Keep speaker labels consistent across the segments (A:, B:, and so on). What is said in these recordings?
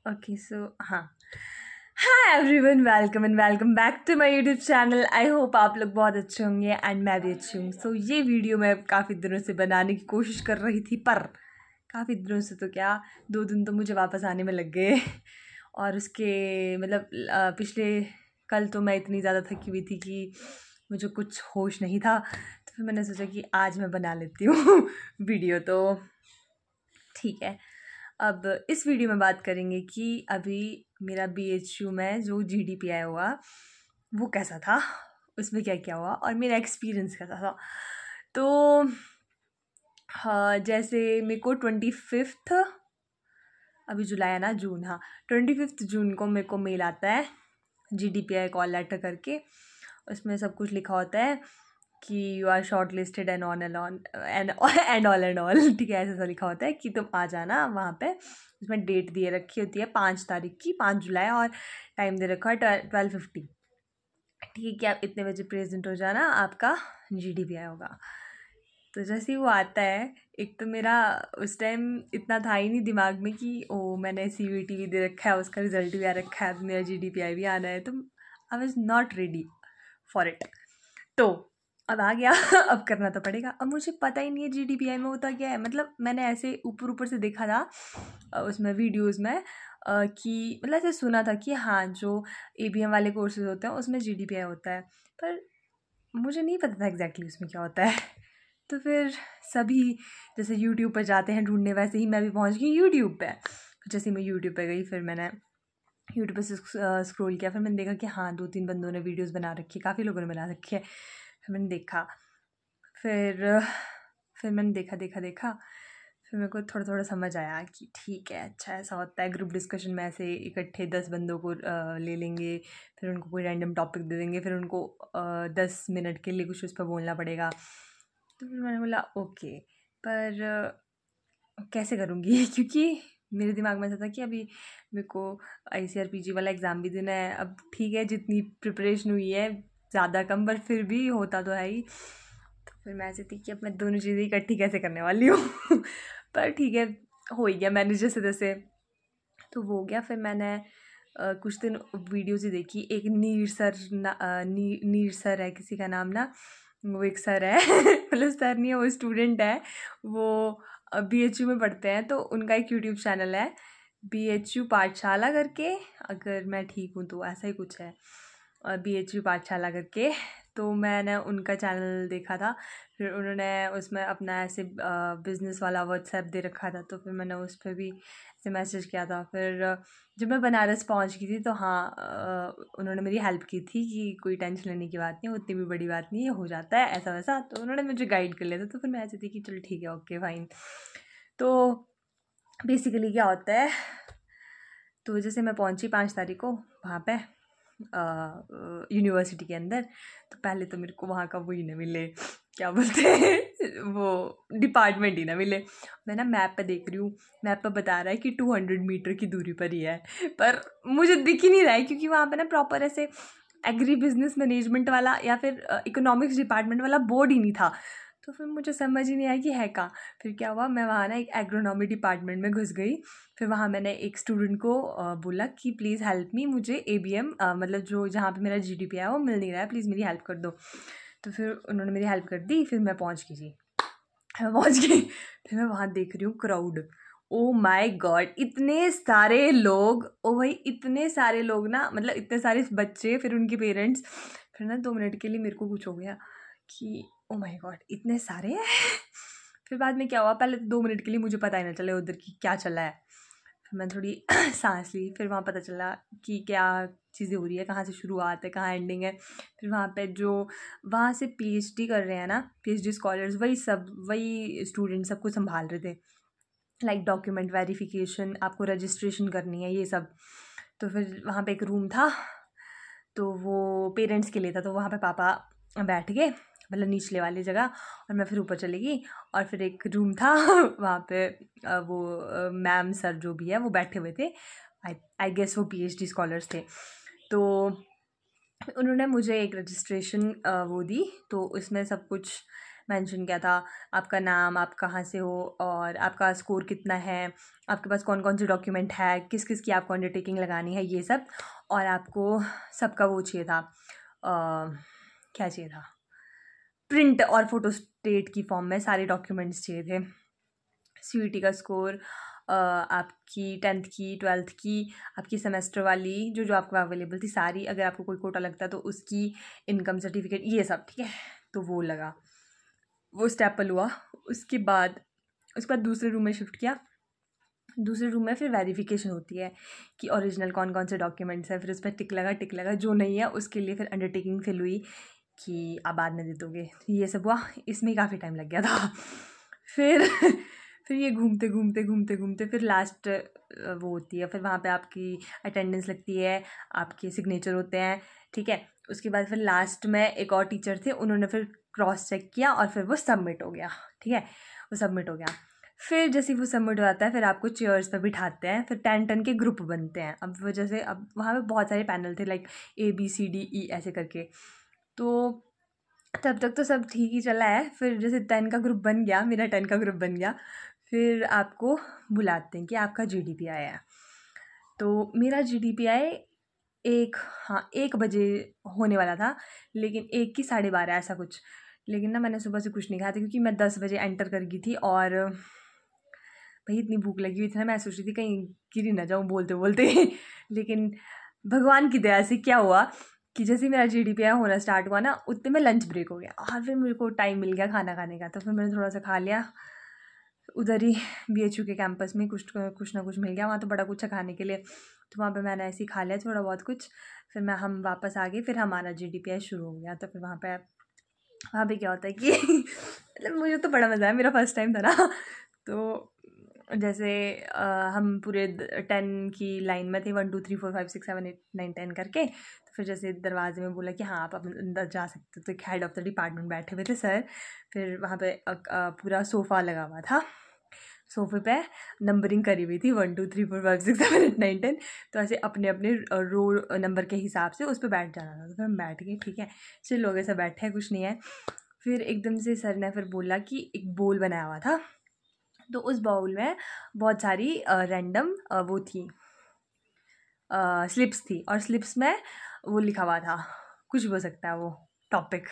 A: Okay so हाँ hi everyone, welcome and welcome back to my YouTube channel. I hope आप लोग बहुत अच्छे होंगे एंड मैं भी अच्छी हूँ। सो ये वीडियो मैं काफ़ी दिनों से बनाने की कोशिश कर रही थी, पर काफ़ी दिनों से तो क्या 2 दिन तो मुझे वापस आने में लग गए। और उसके मतलब पिछले कल तो मैं इतनी ज़्यादा थकी हुई थी कि मुझे कुछ होश नहीं था। तो फिर मैंने सोचा कि आज मैं बना लेती हूँ वीडियो। तो ठीक है, अब इस वीडियो में बात करेंगे कि अभी मेरा BHU में जो GDPI हुआ वो कैसा था, उसमें क्या क्या हुआ और मेरा एक्सपीरियंस कैसा था। तो हाँ, जैसे मेरे को 25 अभी जुलाई है ना, जून, हाँ 25 जून को मेरे को मेल आता है GDPI कॉल लेटर करके। उसमें सब कुछ लिखा होता है कि you are shortlisted and on and all ठीक है, ऐसा लिखा होता है कि तुम आ जाना वहाँ पे। उसमें डेट दिए रखी होती है 5 तारीख की, 5 जुलाई, और टाइम दे रखा है 12:50। ठीक है कि आप इतने बजे प्रेजेंट हो जाना, आपका GDPI होगा। तो जैसे ही वो आता है, एक तो मेरा उस टाइम इतना था ही नहीं दिमाग में कि ओ मैंने CVT भी दे रखा है, उसका रिजल्ट भी आ रखा है, अब मेरा GDPI भी आना है। तो I was not ready for it. तो अब आ गया अब करना तो पड़ेगा। अब मुझे पता ही नहीं है GDPI में होता क्या है। मतलब मैंने ऐसे ऊपर ऊपर से देखा था उसमें वीडियोस में कि मतलब ऐसे सुना था कि हाँ जो ABM वाले कोर्सेज होते हैं उसमें GDPI होता है, पर मुझे नहीं पता था एग्जैक्टली उसमें क्या होता है। तो फिर सभी जैसे यूट्यूब पर जाते हैं ढूंढने, वैसे ही मैं भी पहुंच गई यूट्यूब पे। जैसे मैं यूट्यूब पे गई, फिर मैंने यूट्यूब पे से स्क्रॉल किया, फिर मैंने देखा कि हाँ 2-3 बंदों ने वीडियोस बना रखी है, काफ़ी लोगों ने बना रखी है। फिर मैंने देखा, फिर मैंने देखा, फिर मेरे को थोड़ा थोड़ा समझ आया कि ठीक है, अच्छा ऐसा होता है। ग्रुप डिस्कशन में ऐसे इकट्ठे 10 बंदों को ले लेंगे, फिर उनको कोई रैंडम टॉपिक दे देंगे, फिर उनको 10 मिनट के लिए कुछ उस पर बोलना पड़ेगा। तो फिर मैंने बोला ओके, पर कैसे करूँगी क्योंकि मेरे दिमाग में ऐसा था कि अभी मेरे को ICRPG वाला एग्ज़ाम भी देना है। अब ठीक है, जितनी प्रिपरेशन हुई है ज़्यादा कम, पर फिर भी होता तो है ही। तो फिर मैं ऐसी थी कि अब मैं दोनों चीज़ें इकट्ठी कैसे करने वाली हूँ पर ठीक है, हो ही गया मैंने जैसे तैसे। तो वो हो गया। फिर मैंने कुछ दिन वीडियोज़ ही देखी। एक नीर सर है किसी का नाम ना, वो एक सर है मतलब सर नहीं है, वो स्टूडेंट है। वो BHU में पढ़ते हैं, तो उनका एक यूट्यूब चैनल है BHU पाठशाला करके, अगर मैं ठीक हूँ तो ऐसा ही कुछ है, BHU पाठशाला करके। तो मैंने उनका चैनल देखा था, फिर उन्होंने उसमें अपना ऐसे बिज़नेस वाला व्हाट्सएप दे रखा था, तो फिर मैंने उस पर भी ऐसे मैसेज किया था। फिर जब मैं बनारस पहुंच गई थी तो हाँ उन्होंने मेरी हेल्प की थी कि कोई टेंशन लेने की बात नहीं, उतनी भी बड़ी बात नहीं है, हो जाता है ऐसा वैसा। तो उन्होंने मुझे गाइड कर लिया था। तो फिर मैं ऐसी थी कि चलो ठीक है, ओके फाइन। तो बेसिकली क्या होता है, तो जैसे मैं पहुंची 5 तारीख को वहाँ पे यूनिवर्सिटी के अंदर। तो पहले तो मेरे को वहाँ का वही ना मिले, क्या बोलते हैं वो डिपार्टमेंट ही ना मिले। मैं ना मैप पे देख रही हूँ, मैप पे बता रहा है कि 200 मीटर की दूरी पर ही है, पर मुझे दिख ही नहीं रहा है क्योंकि वहाँ पे ना प्रॉपर ऐसे एग्री बिजनेस मैनेजमेंट वाला या फिर इकोनॉमिक्स डिपार्टमेंट वाला बोर्ड ही नहीं था। तो फिर मुझे समझ ही नहीं आया कि है कहाँ। फिर क्या हुआ, मैं वहाँ ना एक एग्रोनॉमी डिपार्टमेंट में घुस गई। फिर वहाँ मैंने एक स्टूडेंट को बोला कि प्लीज़ हेल्प मी, मुझे ABM मतलब जो जहाँ पे मेरा GDPI है वो मिल नहीं रहा है, प्लीज़ मेरी हेल्प कर दो। तो फिर उन्होंने मेरी हेल्प कर दी, फिर मैं पहुँच गई जी, मैं पहुँच गई। फिर मैं वहाँ देख रही हूँ क्राउड, ओ माय गॉड, इतने सारे लोग, ओ भाई इतने सारे लोग ना, मतलब इतने सारे बच्चे, फिर उनके पेरेंट्स। फिर ना 2 मिनट के लिए मेरे को कुछ हो गया कि ओ माय गॉड इतने सारे हैं फिर बाद में क्या हुआ, पहले तो 2 मिनट के लिए मुझे पता ही ना चले उधर की क्या चल रहा है। फिर मैं थोड़ी सांस ली, फिर वहाँ पता चला कि क्या चीज़ें हो रही है, कहाँ से शुरुआत है कहाँ एंडिंग है। फिर वहाँ पे जो वहाँ से PhD कर रहे हैं ना, PhD स्कॉलर्स, वही स्टूडेंट सब कुछ संभाल रहे थे, लाइक डॉक्यूमेंट वेरिफिकेशन, आपको रजिस्ट्रेशन करनी है, ये सब। तो फिर वहाँ पे एक रूम था, तो वो पेरेंट्स के लिए था, तो वहाँ पे पापा बैठ गए, मतलब निचले वाली जगह, और मैं फिर ऊपर चली गई। और फिर एक रूम था वहाँ पे वो मैम सर जो भी है वो बैठे हुए थे, आई गेस वो PhD स्कॉलर्स थे। तो उन्होंने मुझे एक रजिस्ट्रेशन वो दी, तो इसमें सब कुछ मेंशन किया था, आपका नाम, आप कहाँ से हो और आपका स्कोर कितना है, आपके पास कौन कौन से डॉक्यूमेंट है, किस किस की आपको अंडरटेकिंग लगानी है, ये सब। और आपको सबका वो चाहिए था, क्या चाहिए था, प्रिंट और फोटोस्टेट की फॉर्म में सारे डॉक्यूमेंट्स चाहिए थे। CUET का स्कोर, आपकी 10th की, 12th की, आपकी सेमेस्टर वाली जो जो आपको अवेलेबल थी सारी, अगर आपको कोई कोटा लगता तो उसकी, इनकम सर्टिफिकेट, ये सब, ठीक है। तो वो लगा, वो स्टेपल हुआ। उसके बाद दूसरे रूम में शिफ्ट किया। दूसरे रूम में फिर वेरिफिकेशन होती है कि ओरिजिनल कौन कौन से डॉक्यूमेंट्स हैं, फिर उस पर टिक लगा, जो नहीं है उसके लिए फिर अंडरटेकिंग फिल हुई कि आप बाद में दे दोगे। ये सब हुआ, इसमें काफ़ी टाइम लग गया था। फिर फिर ये घूमते फिर लास्ट वो होती है, फिर वहाँ पे आपकी अटेंडेंस लगती है, आपके सिग्नेचर होते हैं, ठीक है। उसके बाद फिर लास्ट में एक और टीचर थे, उन्होंने फिर क्रॉस चेक किया और फिर वो सबमिट हो गया, ठीक है। वो सबमिट हो गया। फिर जैसे वो सबमिट हो जाता है, फिर आपको चेयर्स पर बिठाते हैं, फिर 10 के ग्रुप बनते हैं। अब वो जैसे, अब वहाँ पे बहुत सारे पैनल थे, लाइक ABCDE ऐसे करके। तो तब तक तो सब ठीक ही चला है। फिर जैसे 10 का ग्रुप बन गया, मेरा 10 का ग्रुप बन गया, फिर आपको बुलाते हैं कि आपका GDPI है। तो मेरा GDPI 1 बजे होने वाला था, लेकिन 1 की 12:30 ऐसा कुछ। लेकिन ना मैंने सुबह से कुछ नहीं खाया था, क्योंकि मैं 10 बजे एंटर कर गई थी, और भाई इतनी भूख लगी हुई थी ना, मैं सोच रही थी कहीं गिर ही ना जाऊँ बोलते बोलते। लेकिन भगवान की दया से क्या हुआ कि जैसे मेरा GDPI होना स्टार्ट हुआ ना, उतने में लंच ब्रेक हो गया और फिर मेरे को टाइम मिल गया खाना खाने का। तो फिर मैंने थोड़ा सा खा लिया उधर ही, BHU के कैंपस में कुछ ना कुछ मिल गया, वहाँ तो बड़ा कुछ है खाने के लिए। तो वहाँ पे मैंने ऐसे ही खा लिया थोड़ा बहुत कुछ। फिर हम वापस आ गए, फिर हमारा GDPI शुरू हो गया। तो फिर वहाँ पे क्या होता है कि मतलब मुझे तो बड़ा मज़ा आया, मेरा फर्स्ट टाइम था ना। तो जैसे हम पूरे 10 की लाइन में थे, 1 2 3 4 5 6 7 8 9 10 करके। तो फिर जैसे दरवाजे में बोला कि हाँ आप अंदर जा सकते हो, तो एक हेड ऑफ़ द डिपार्टमेंट बैठे हुए थे सर। फिर वहाँ पे पूरा सोफ़ा लगा हुआ था, सोफे पे नंबरिंग करी हुई थी 1 2 3 4 5 6 7 8 9 10। तो ऐसे अपने अपने रो नंबर के हिसाब से उस पर बैठ जाना था। तो फिर हम बैठ गए, ठीक है, चल लोग ऐसे बैठे हैं, कुछ नहीं है। फिर एकदम से सर ने फिर बोला कि एक बोल बनाया हुआ था, तो उस बाउल में बहुत सारी रैंडम वो थी, स्लिप्स थी, और स्लिप्स में वो लिखा हुआ था, कुछ भी हो सकता है वो टॉपिक,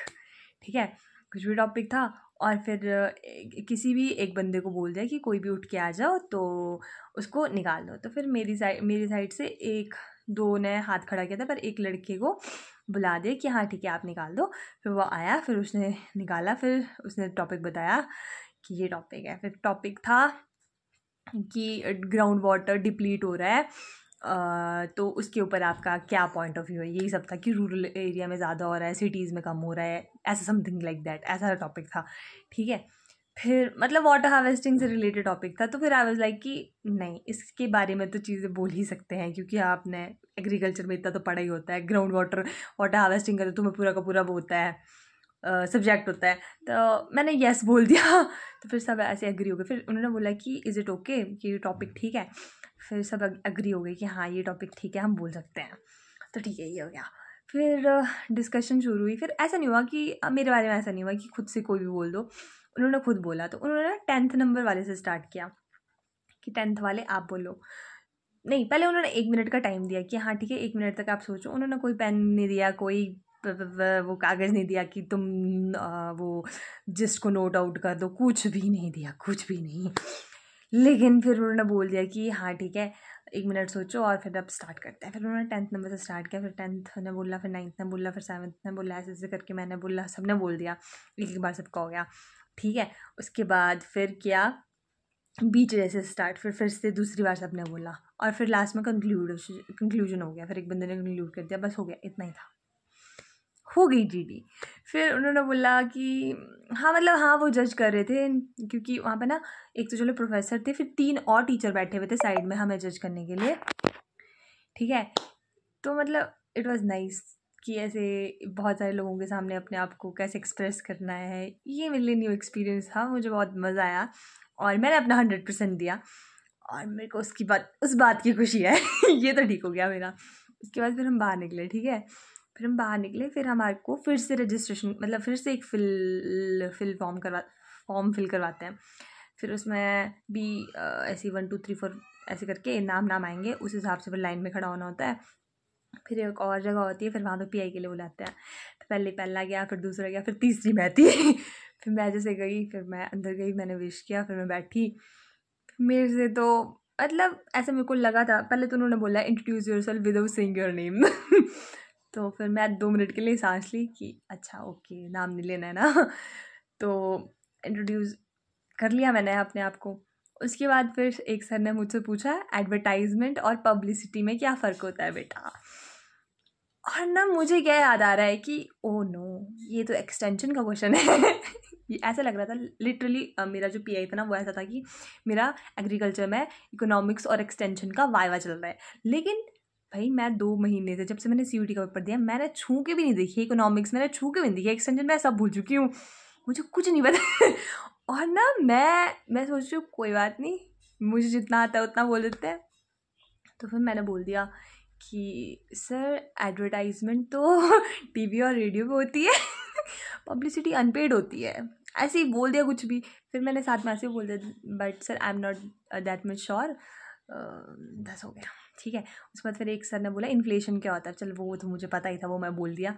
A: ठीक है, कुछ भी टॉपिक था। और फिर किसी भी एक बंदे को बोल दिया कि कोई भी उठ के आ जाओ, तो उसको निकाल दो। तो फिर मेरी साइड से 1 2 ने हाथ खड़ा किया था, पर एक लड़के को बुला दिया कि हाँ ठीक है आप निकाल दो। फिर वो आया, फिर उसने निकाला, फिर उसने टॉपिक बताया कि ये टॉपिक है। फिर टॉपिक था कि ग्राउंड वाटर डिप्लीट हो रहा है, तो उसके ऊपर आपका क्या पॉइंट ऑफ व्यू है। यही सब था कि रूरल एरिया में ज़्यादा हो रहा है, सिटीज़ में कम हो रहा है, ऐसा समथिंग लाइक दैट, ऐसा टॉपिक था, ठीक है। फिर मतलब वाटर हार्वेस्टिंग से रिलेटेड टॉपिक था। तो फिर आई वाज लाइक कि नहीं, इसके बारे में तो चीज़ें बोल ही सकते हैं, क्योंकि आपने एग्रीकल्चर में इतना तो पढ़ा ही होता है, ग्राउंड वाटर हार्वेस्टिंग का तो तुम्हें पूरा का पूरा वो होता है, सब्जेक्ट होता है। तो मैंने येस बोल दिया। तो फिर सब ऐसे एग्री हो गए। फिर उन्होंने बोला कि इज़ इट ओके, कि ये टॉपिक ठीक है। फिर सब एग्री हो गए कि हाँ ये टॉपिक ठीक है, हम बोल सकते हैं। तो ठीक है, ये हो गया। फिर डिस्कशन शुरू हुई। फिर ऐसा नहीं हुआ कि मेरे बारे में ऐसा नहीं हुआ कि खुद से कोई भी बोल दो, उन्होंने खुद बोला। तो उन्होंने 10th नंबर वाले से स्टार्ट किया कि 10th वाले आप बोलो। नहीं, पहले उन्होंने 1 मिनट का टाइम दिया कि हाँ ठीक है 1 मिनट तक आप सोचो। उन्होंने कोई पेन नहीं दिया, कोई वो कागज़ नहीं दिया कि तुम वो जिसको नोट आउट कर दो, कुछ भी नहीं दिया, कुछ भी नहीं। लेकिन फिर उन्होंने बोल दिया कि हाँ ठीक है 1 मिनट सोचो और फिर अब स्टार्ट करते हैं। फिर उन्होंने 10th नंबर से स्टार्ट किया। फिर 10th ने बोला, फिर 9th ने बोला, फिर 7th ने बोला, ऐसे ऐसे करके मैंने बोला, सबने बोल दिया, एक बार सबका हो गया, ठीक है। उसके बाद फिर क्या, बीच जैसे स्टार्ट, फिर से दूसरी बार सबने बोला, और फिर लास्ट में कंक्लूजन हो गया। फिर एक बंदे ने कंक्लूड कर दिया, बस हो गया, इतना ही था, हो गई GD। फिर उन्होंने बोला कि हाँ मतलब हाँ वो जज कर रहे थे, क्योंकि वहाँ पे ना एक तो चलो प्रोफेसर थे, फिर 3 और टीचर बैठे हुए थे साइड में हमें जज करने के लिए, ठीक है। तो मतलब इट वाज नाइस कि ऐसे बहुत सारे लोगों के सामने अपने आप को कैसे एक्सप्रेस करना है। ये मेरे लिए न्यू एक्सपीरियंस था, मुझे बहुत मज़ा आया और मैंने अपना 100% दिया, और मेरे को उस बात की खुशी है। ये तो ठीक हो गया मेरा। उसके बाद फिर हम बाहर निकले, ठीक है। फिर हम बाहर निकले, फिर हमारे को फिर से रजिस्ट्रेशन मतलब फिर से एक फॉर्म फिल करवाते हैं। फिर उसमें भी ऐसे 1 2 3 4 ऐसे करके नाम आएंगे, उस हिसाब से फिर लाइन में खड़ा होना होता है। फिर एक और जगह होती है, फिर वहाँ पे पीआई के लिए बुलाते हैं। तो पहला गया, फिर दूसरा गया, फिर तीसरी मैं थी। फिर मैं जैसे गई, फिर मैं अंदर गई, मैंने विश किया, फिर मैं बैठी। मेरे से तो मतलब ऐसे मेरे को लगा था, पहले तो उन्होंने बोला introduce yourself without saying your name. तो फिर मैं 2 मिनट के लिए सांस ली कि अच्छा ओके, नाम नहीं लेना है ना। तो इंट्रोड्यूस कर लिया मैंने अपने आप को। उसके बाद फिर एक सर ने मुझसे पूछा एडवर्टाइजमेंट और पब्लिसिटी में क्या फ़र्क होता है बेटा। और ना मुझे क्या याद आ रहा है कि ओ नो, ये तो एक्सटेंशन का क्वेश्चन है। ये ऐसा लग रहा था लिटरली, मेरा जो पीआई था ना वो ऐसा था कि मेरा एग्रीकल्चर में इकोनॉमिक्स और एक्सटेंशन का वाइवा चल रहा है। लेकिन भाई मैं 2 महीने से, जब से मैंने सीयूटी का पेपर दिया, मैंने छू के भी नहीं देखी इकोनॉमिक्स, मैंने छू के भी नहीं देखी एक्सटेंशन, मैं सब भूल चुकी हूँ, मुझे कुछ नहीं पता। और ना मैं सोच रही हूँ कोई बात नहीं, मुझे जितना आता है उतना बोल देते हैं। तो फिर मैंने बोल दिया कि सर एडवर्टाइजमेंट तो टीवी और रेडियो पे होती है, पब्लिसिटी अनपेड होती है, ऐसे ही बोल दिया कुछ भी। फिर मैंने साथ में ऐसे बोल दिया but sir I am not that much sure. बस हो गया, ठीक है। उसके बाद फिर एक सर ने बोला इन्फ्लेशन क्या होता है, चल वो तो मुझे पता ही था, वो मैं बोल दिया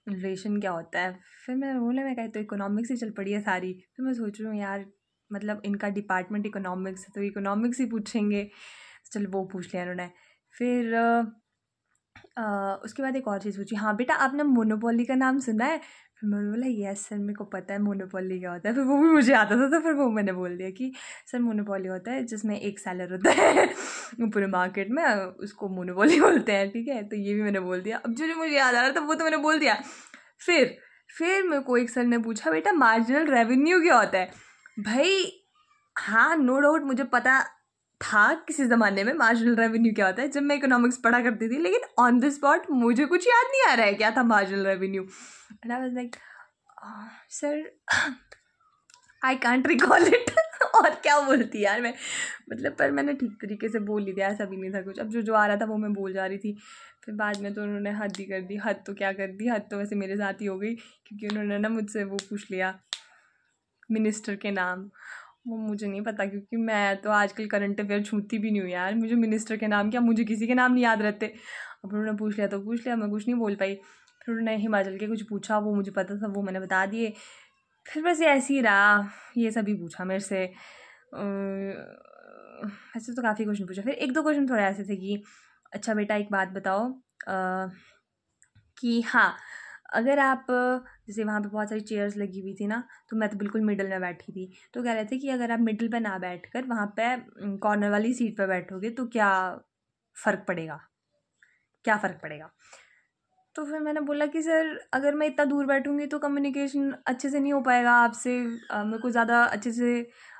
A: इन्फ्लेशन क्या होता है। फिर मैं बोला मैं कहा तो इकोनॉमिक्स ही चल पड़ी है सारी। फिर मैं सोच रही हूँ यार मतलब इनका डिपार्टमेंट इकोनॉमिक्स है तो इकोनॉमिक्स ही पूछेंगे, चल वो पूछ लिया उन्होंने। फिर उसके बाद एक और चीज़ पूछी, हाँ बेटा आपने मोनोपोली का नाम सुना है। फिर मैंने बोला यस सर मेरे को पता है मोनोपोली क्या होता है। फिर वो भी मुझे आता था, तो फिर वो मैंने बोल दिया कि सर मोनोपोली होता है जिसमें एक सेलर होता है पूरे मार्केट में, उसको मोनोपोली बोलते हैं, ठीक है। तो ये भी मैंने बोल दिया। अब जो मुझे याद आ रहा था वो तो मैंने बोल दिया। फिर मेरे को एक सर ने पूछा बेटा मार्जिनल रेवेन्यू क्या होता है। भाई हाँ नो डाउट मुझे पता था किसी ज़माने में मार्जिनल रेवेन्यू क्या होता है, जब मैं इकोनॉमिक्स पढ़ा करती थी, लेकिन ऑन द स्पॉट मुझे कुछ याद नहीं आ रहा है क्या था marginal revenue. And I was like sir I can't recall it. और क्या बोलती यार मैं, मतलब पर मैंने ठीक तरीके से बोल ही दिया, ऐसा भी नहीं था कुछ। अब जो आ रहा था वो मैं बोल जा रही थी। फिर बाद में तो उन्होंने हद ही कर दी, हद तो क्या कर दी, हद तो वैसे मेरे साथ ही हो गई, क्योंकि उन्होंने ना मुझसे वो पूछ लिया मिनिस्टर के नाम। वो मुझे नहीं पता, क्योंकि मैं तो आजकल करंट अफेयर छूती भी नहीं हूँ यार, मुझे मिनिस्टर के नाम क्या, मुझे किसी के नाम नहीं याद रहते। अब उन्होंने पूछ लिया तो पूछ लिया, मैं कुछ नहीं बोल पाई। फिर उन्होंने हिमाचल के कुछ पूछा, वो मुझे पता था, वो मैंने बता दिए। फिर बस ऐसे ही रहा, ये सभी पूछा मेरे से। ऐसे तो काफ़ी क्वेश्चन पूछा। फिर 1 2 क्वेश्चन थोड़े ऐसे थे कि अच्छा बेटा एक बात बताओ कि हाँ अगर आप, जैसे वहाँ पे बहुत सारी चेयर्स लगी हुई थी ना, तो मैं तो बिल्कुल मिडल में बैठी थी। तो कह रहे थे कि अगर आप मिडल पे ना बैठ कर वहाँ पे कॉर्नर वाली सीट पे बैठोगे तो क्या फ़र्क पड़ेगा, क्या फ़र्क पड़ेगा। तो फिर मैंने बोला कि सर अगर मैं इतना दूर बैठूंगी तो कम्युनिकेशन अच्छे से नहीं हो पाएगा आपसे, मेरे को ज़्यादा अच्छे से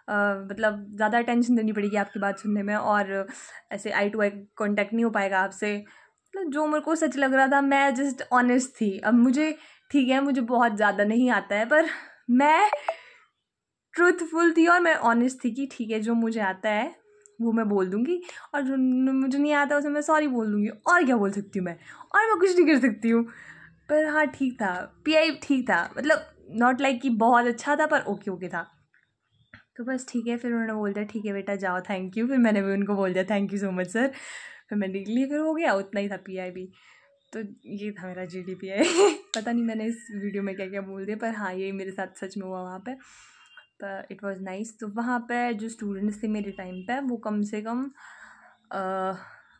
A: मतलब ज़्यादा अटेंशन देनी पड़ेगी आपकी बात सुनने में, और ऐसे आई टू आई कॉन्टैक्ट नहीं हो पाएगा आपसे। मतलब जो मेरे को सच लग रहा था, मैं जस्ट ऑनेस्ट थी। अब मुझे ठीक है, मुझे बहुत ज़्यादा नहीं आता है, पर मैं ट्रूथफुल थी और मैं ऑनेस्ट थी कि ठीक है जो मुझे आता है वो मैं बोल दूँगी, और जो मुझे नहीं आता उसे मैं सॉरी बोल दूँगी, और क्या बोल सकती हूँ मैं, और मैं कुछ नहीं कर सकती हूँ। पर हाँ ठीक था, पीआई ठीक था, मतलब नॉट लाइक कि बहुत अच्छा था, पर ओके ओके था। तो बस ठीक है, फिर उन्होंने बोल दिया ठीक है बेटा जाओ, थैंक यू। फिर मैंने भी उनको बोल दिया thank you so much sir. फिर मैं निकली, फिर हो गया, उतना ही था पीआई भी। तो ये था मेरा GDPI। पता नहीं मैंने इस वीडियो में क्या क्या बोल दिया, पर हाँ ये मेरे साथ सच में हुआ वहाँ पे। पर इट वाज नाइस। तो वहाँ पे जो स्टूडेंट्स थे मेरे टाइम पे, वो कम से कम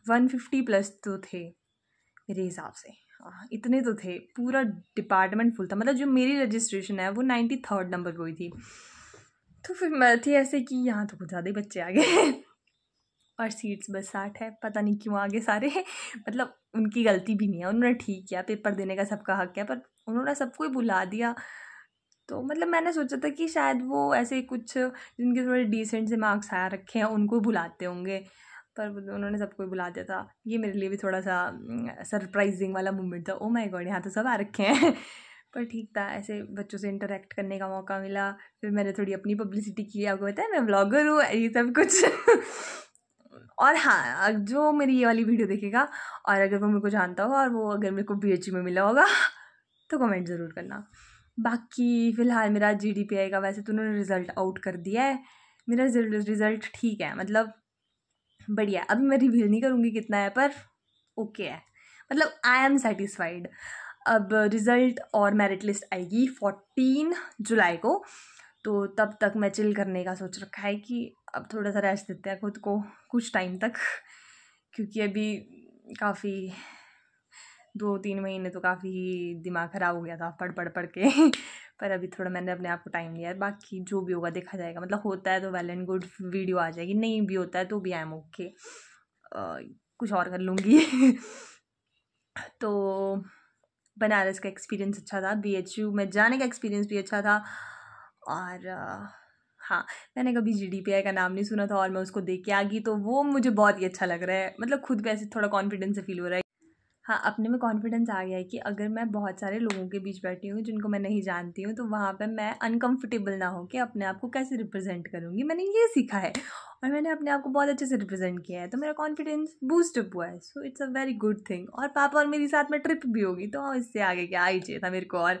A: 150+ तो थे मेरे हिसाब से। हाँ इतने तो थे, पूरा डिपार्टमेंट फुल था। मतलब जो मेरी रजिस्ट्रेशन है वो 93rd नंबर पर हुई थी। तो फिर मैं थी ऐसे कि यहाँ तो कुछ ज़्यादा ही बच्चे आ गए। और सीट्स बस 60 है, पता नहीं क्यों आगे सारे। मतलब उनकी गलती भी नहीं है, उन्होंने ठीक किया, पेपर देने का सबका हक है, पर उन्होंने सबको ही बुला दिया। तो मतलब मैंने सोचा था कि शायद वो ऐसे कुछ जिनके थोड़े डिसेंट से मार्क्स आ रखे हैं उनको बुलाते होंगे, पर उन्होंने सबको ही बुला दिया था। ये मेरे लिए भी थोड़ा सा सरप्राइजिंग वाला मोमेंट था। ओ माय गॉड यहाँ तो सब आ रखे हैं। पर ठीक था, ऐसे बच्चों से इंटरेक्ट करने का मौका मिला। फिर मैंने थोड़ी अपनी पब्लिसिटी की, आपको पता है मैं ब्लॉगर हूँ, ये सब कुछ। और हाँ, जो मेरी ये वाली वीडियो देखेगा और अगर वो मेरे को जानता होगा और वो अगर मेरे को BHU में मिला होगा तो कमेंट ज़रूर करना। बाकी फ़िलहाल मेरा GDPI का वैसे तो उन्होंने रिज़ल्ट आउट कर दिया है। मेरा रिज़ल्ट ठीक है, मतलब बढ़िया है। अभी मैं रिवील नहीं करूँगी कितना है, पर ओके है, मतलब आई एम सेटिस्फाइड। अब रिज़ल्ट और मेरिट लिस्ट आएगी 14 जुलाई को, तो तब तक मैं चिल करने का सोच रखा है कि अब थोड़ा सा रेस्ट देते हैं खुद को कुछ टाइम तक, क्योंकि अभी काफ़ी 2-3 महीने तो काफ़ी दिमाग ख़राब हो गया था पढ़ के पर अभी थोड़ा मैंने अपने आप को टाइम लिया है। बाकी जो भी होगा देखा जाएगा, मतलब होता है तो वेल एंड गुड, वीडियो आ जाएगी, नहीं भी होता है तो भी आई एम ओके, कुछ और कर लूँगी तो बनारस का एक्सपीरियंस अच्छा था, BHU में जाने का एक्सपीरियंस भी अच्छा था। और हाँ, मैंने कभी GDPI का नाम नहीं सुना था और मैं उसको देख के आ गई, तो वो मुझे बहुत ही अच्छा लग रहा है, मतलब खुद पे ऐसे थोड़ा कॉन्फिडेंस से फील हो रहा है। हाँ, अपने में कॉन्फिडेंस आ गया है कि अगर मैं बहुत सारे लोगों के बीच बैठी हूँ जिनको मैं नहीं जानती हूँ, तो वहाँ पे मैं अनकंफर्टेबल ना हो कि अपने आप को कैसे रिप्रेजेंट करूँगी। मैंने ये सीखा है और मैंने अपने आप को बहुत अच्छे से रिप्रेजेंट किया है, तो मेरा कॉन्फिडेंस बूस्ट अप हुआ है। So it's a very good thing. और पापा और मेरी साथ में ट्रिप भी होगी, तो इससे आगे क्या ही चाहिए था मेरे को। और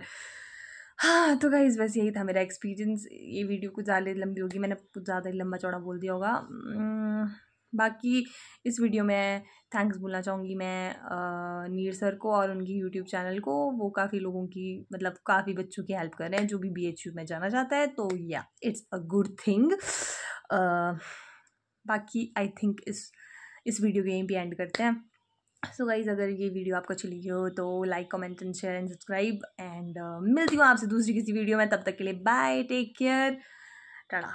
A: हाँ, तो गाइस बस यही था मेरा एक्सपीरियंस। ये वीडियो कुछ ज़्यादा लंबी होगी, मैंने कुछ ज़्यादा ही लंबा चौड़ा बोल दिया होगा। बाकी इस वीडियो में थैंक्स बोलना चाहूँगी मैं नीर सर को और उनकी यूट्यूब चैनल को। वो काफ़ी लोगों की, मतलब काफ़ी बच्चों की हेल्प कर रहे हैं जो भी BHU में जाना चाहता है, तो या इट्स अ गुड थिंग। बाकी आई थिंक इस वीडियो को यहीं पे एंड करते हैं। सो गाइज, अगर ये वीडियो आपको अच्छी लगी हो तो like, comment and share and subscribe, and मिलती हूँ आपसे दूसरी किसी वीडियो में। तब तक के लिए बाय, टेक केयर, टाटा।